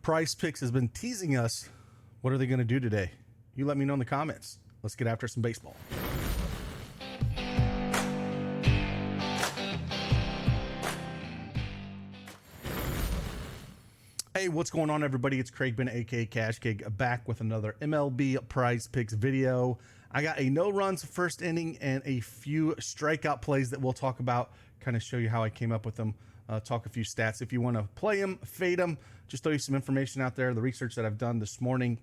PrizePicks has been teasing us. What are they going to do today? You let me know in the comments. Let's get after some baseball. Hey, what's going on, everybody? It's Craig Ben, aka Cash Cake, back with another MLB PrizePicks video. I got a no runs first inning and a few strikeout plays that we'll talk about, kind of show you how I came up with them, talk a few stats. If you want to play them, fade them, just throw you some information out there, the research that I've done this morning.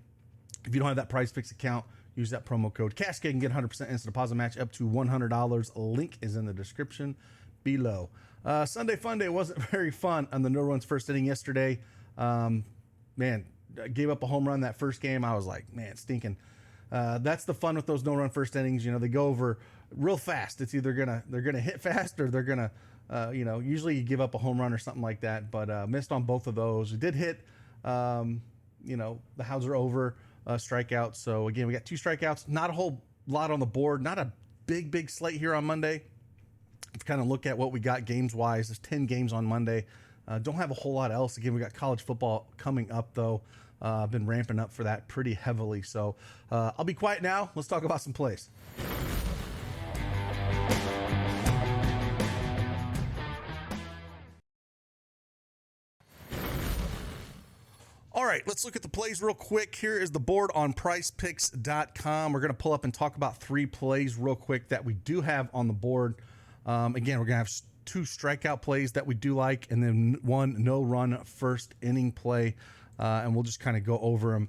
If you don't have that PrizePicks account, use that promo code CashCake and get 100% instant deposit match up to $100. Link is in the description below. Sunday fun day wasn't very fun on the no runs first inning yesterday. Man, I gave up a home run that first game. I was like, man, stinking. That's the fun with those no run first innings. You know, they go over real fast. It's either they're gonna hit fast or they're gonna, usually you give up a home run or something like that. But missed on both of those. We did hit, the Hauser over strikeout. So again, we got 2 strikeouts. Not a whole lot on the board. Not a big slate here on Monday. If you kind of look at what we got games wise, there's 10 games on Monday. Don't have a whole lot else. Again, we got college football coming up, though. I've been ramping up for that pretty heavily. So I'll be quiet now. Let's talk about some plays. All right, let's look at the plays real quick. Here is the board on PrizePicks.com. We're going to pull up and talk about 3 plays real quick that we do have on the board. Again, we're going to have 2 strikeout plays that we do like, and then 1 no-run first inning play, and we'll just kind of go over them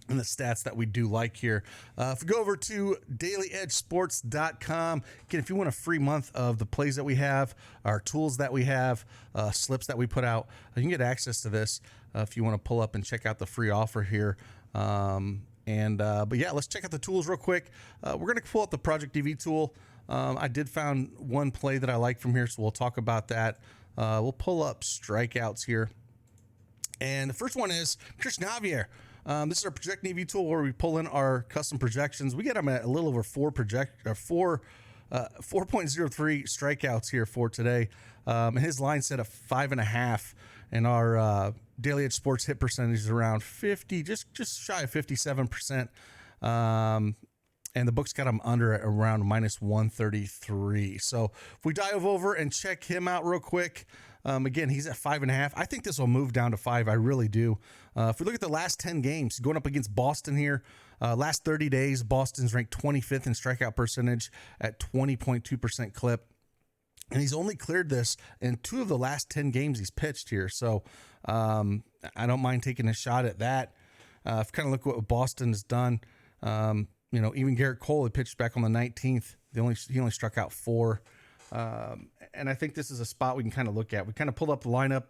and the stats that we do like here. If we go over to dailyedgesports.com, again, if you want a free month of the plays that we have, our tools that we have, slips that we put out, you can get access to this if you want to pull up and check out the free offer here. But yeah, let's check out the tools real quick. We're going to pull up the Project DV tool. I did find 1 play that I like from here, so we'll talk about that. We'll pull up strikeouts here. And the first one is Christian Javier. This is our Project DV tool where we pull in our custom projections. We get them at a little over 4.03 strikeouts here for today. And his line set at 5.5, and our Daily Edge Sports hit percentage is around 50, just shy of 57%. And the book's got him under at around -133. So if we dive over and check him out real quick, again, he's at 5.5. I think this will move down to 5. I really do. If we look at the last 10 games, going up against Boston here, last 30 days, Boston's ranked 25th in strikeout percentage at 20.2% clip. And he's only cleared this in 2 of the last 10 games he's pitched here. So I don't mind taking a shot at that. If you kind of look at what Boston has done, even Garrett Cole had pitched back on the 19th. He only struck out 4. And I think this is a spot we can kind of look at. We kind of pulled up the lineup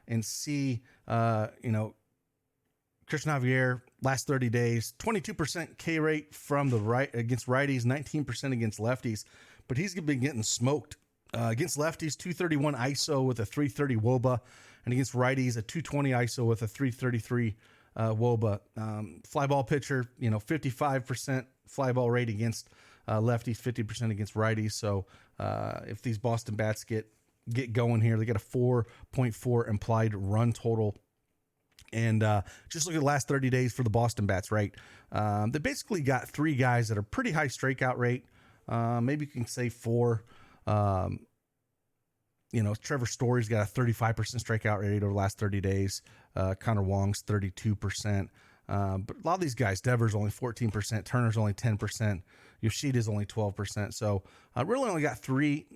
and see, Christian Javier, last 30 days, 22% K rate from the right against righties, 19% against lefties, but he's been getting smoked. Against lefties, 231 ISO with a 330 WOBA, and against righties, a 220 ISO with a 333 WOBA. Fly ball pitcher, 55% fly ball rate against lefties, 50% against righties. So if these Boston bats get going here, they get a 4.4 implied run total. And just look at the last 30 days for the Boston bats, right? They basically got 3 guys that are pretty high strikeout rate. Maybe you can say 4. Trevor Story's got a 35% strikeout rate over the last 30 days. Connor Wong's 32%. But a lot of these guys, Devers only 14%, Turner's only 10%, Yoshida's only 12%. So really only got 3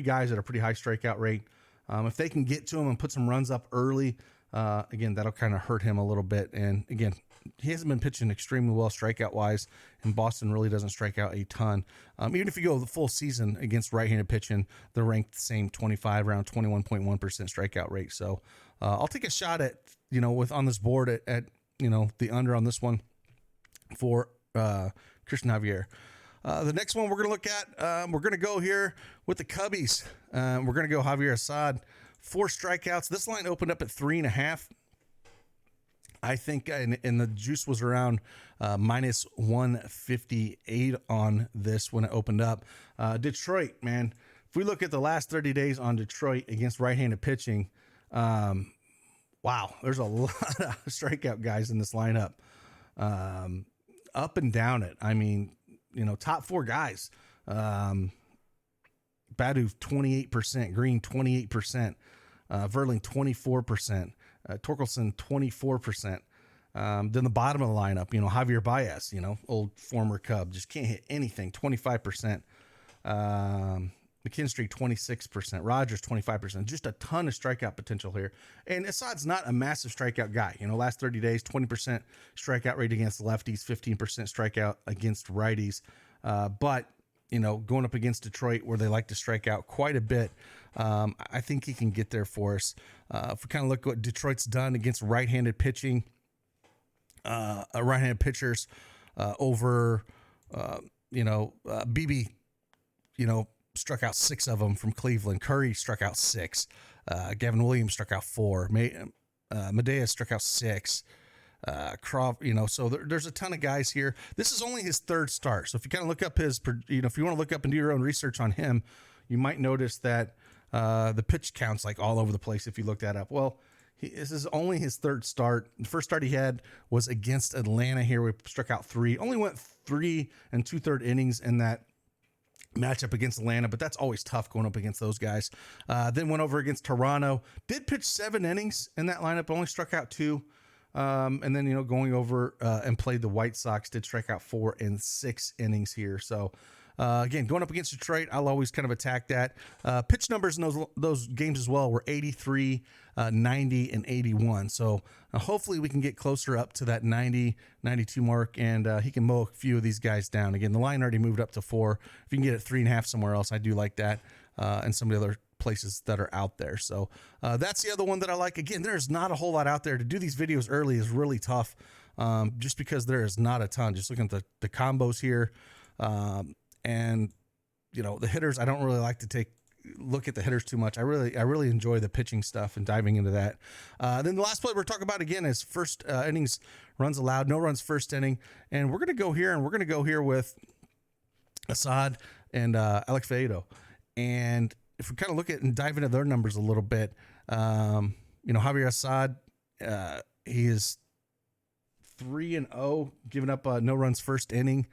guys that are pretty high strikeout rate. If they can get to him and put some runs up early, again, that'll kind of hurt him a little bit. And again, he hasn't been pitching extremely well strikeout wise, and Boston really doesn't strike out a ton. Even if you go the full season against right-handed pitching, they're ranked the same, 25, around 21.1% strikeout rate. So I'll take a shot at, on this board at the under on this one for Christian Javier. The next one we're going to look at, we're going to go here with the Cubbies. We're going to go Javier Assad, 4 strikeouts. This line opened up at 3.5. I think, and the juice was around minus 158 on this when it opened up. Detroit, man, if we look at the last 30 days on Detroit against right-handed pitching, wow, there's a lot of strikeout guys in this lineup. Up and down it. I mean, top four guys. Badu 28%, Green 28%, Verling 24%, Torkelson 24%. Then the bottom of the lineup, Javier Baez, old former Cub, just can't hit anything, 25%. McKinstry 26%, Rogers 25%, just a ton of strikeout potential here. And Assad's not a massive strikeout guy. Last 30 days, 20% strikeout rate against lefties, 15% strikeout against righties. But going up against Detroit where they like to strike out quite a bit, I think he can get there for us. If we kind of look at what Detroit's done against right-handed pitching, right-handed pitchers over, BB, struck out 6 of them from Cleveland. Curry struck out 6. Gavin Williams struck out 4. Medea struck out 6. So there's a ton of guys here. This is only his 3rd start. So if you kind of look up if you want to look up and do your own research on him, you might notice that the pitch count's like all over the place if you look that up. Well, this is only his 3rd start. The first start he had was against Atlanta here. We struck out 3. Only went 3 2/3 innings in that matchup against Atlanta, but that's always tough going up against those guys. Then went over against Toronto. Did pitch 7 innings in that lineup. Only struck out 2. And then, going over and played the White Sox, did strike out 4 in 6 innings here. So, again, going up against Detroit, I'll always kind of attack that. Pitch numbers in those games as well were 83, 90, and 81. So hopefully we can get closer up to that 90, 92 mark, and he can mow a few of these guys down. Again, the line already moved up to 4. If you can get it 3.5 somewhere else, I do like that, and some of the other places that are out there. So that's the other one that I like. Again, there's not a whole lot out there. To do these videos early is really tough, just because there is not a ton. Just looking at the combos here, and the hitters, I don't really like to look at the hitters too much. I really enjoy the pitching stuff and diving into that. Then the last play we're talking about again is first innings runs allowed, no runs first inning, and we're gonna go here with Assad and Alex Faedo. And if we kind of look at and dive into their numbers a little bit, Javier Assad, he is 3-0, giving up no runs first inning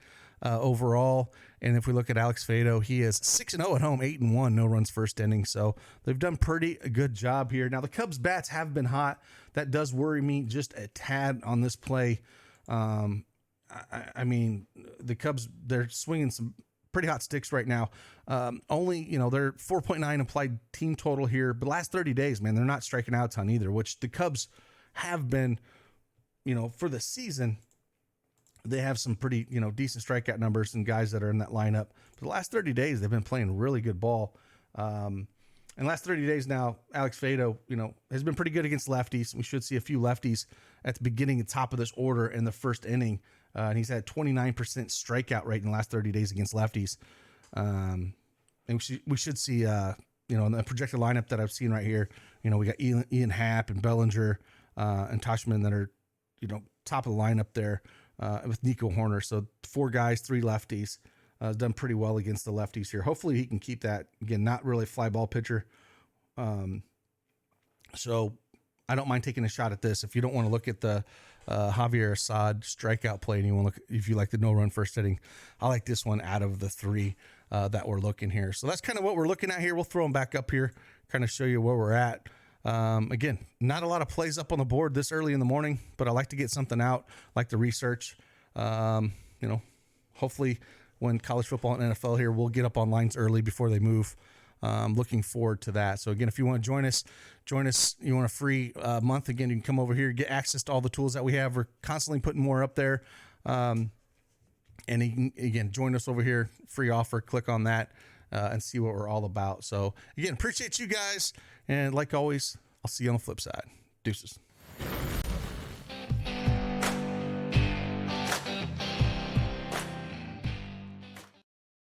overall. And if we look at Alex Faedo, he is 6-0 at home, 8-1, no runs first inning. So they've done pretty a good job here. Now the Cubs bats have been hot. That does worry me just a tad on this play. I mean, the Cubs, they're swinging some pretty hot sticks right now. Only, they're 4.9 implied team total here, but last 30 days, man, they're not striking out a ton either, which the Cubs have been, for the season. They have some pretty, decent strikeout numbers and guys that are in that lineup. For the last 30 days, they've been playing really good ball. And last 30 days now, Alex Faedo, has been pretty good against lefties. We should see a few lefties at the beginning and top of this order in the first inning. And he's had 29% strikeout rate in the last 30 days against lefties. And we should see, in the projected lineup that I've seen right here, we got Ian Happ and Bellinger and Tashman that are, top of the lineup there with Nico Horner. So 4 guys, 3 lefties. Done pretty well against the lefties here. Hopefully he can keep that. Again, not really a fly ball pitcher. So I don't mind taking a shot at this. If you don't want to look at the Javier Assad strikeout play and you want to look, if you like the no run first inning, I like this one out of the 3 that we're looking here. So that's kind of what we're looking at here. We'll throw them back up here, kind of show you where we're at. Again, not a lot of plays up on the board this early in the morning, but I like to get something out, like the research. Hopefully when college football and NFL here, we'll get up on lines early before they move. Looking forward to that. So again, if you want to join us, you want a free month, again, you can come over here, get access to all the tools that we have. We're constantly putting more up there. And you can, again, join us over here, free offer, click on that and see what we're all about. So again, appreciate you guys. And like always, I'll see you on the flip side. Deuces.